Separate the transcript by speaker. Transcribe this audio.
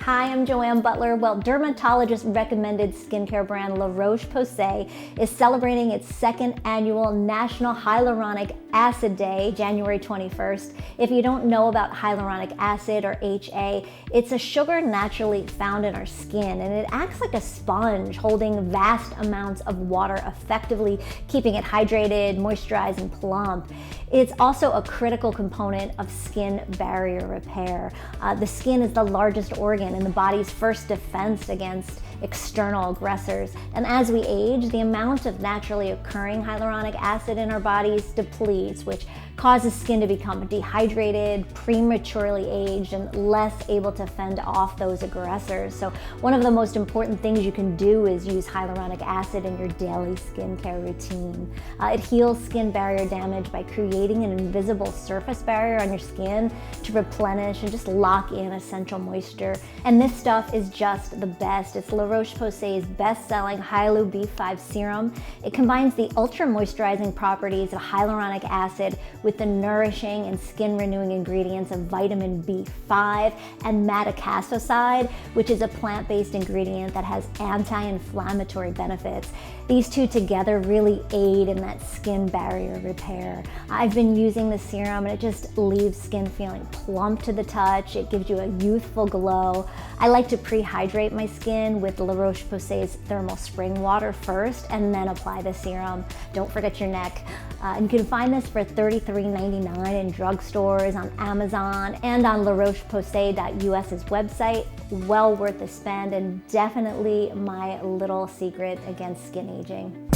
Speaker 1: Hi, I'm Joanne Butler. Well, dermatologist-recommended skincare brand Roche-Posay is celebrating its second annual National Hyaluronic Acid Day, January 21st. If you don't know about hyaluronic acid, or HA, it's a sugar naturally found in our skin, and it acts like a sponge, holding vast amounts of water, effectively keeping it hydrated, moisturized, and plump. It's also a critical component of skin barrier repair. The skin is the largest organ and the body's first defense against external aggressors. And as we age, the amount of naturally occurring hyaluronic acid in our bodies depletes, which causes skin to become dehydrated, prematurely aged, and less able to fend off those aggressors. So one of the most important things you can do is use hyaluronic acid in your daily skincare routine. It heals skin barrier damage by creating an invisible surface barrier on your skin to replenish and just lock in essential moisture. And this stuff is just the best. It's Roche-Posay's best-selling Hyalu B5 Serum. It combines the ultra-moisturizing properties of hyaluronic acid with the nourishing and skin-renewing ingredients of vitamin B5 and madecassoside, which is a plant-based ingredient that has anti-inflammatory benefits. These two together really aid in that skin barrier repair. I've been using the serum and it just leaves skin feeling plump to the touch. It gives you a youthful glow. I like to pre-hydrate my skin with Roche-Posay's thermal spring water first and then apply the serum. Don't forget your neck. And you can find this for $33.99 in drugstores, on Amazon, and on larocheposay.us's website. Well worth the spend, and definitely my little secret against skin aging.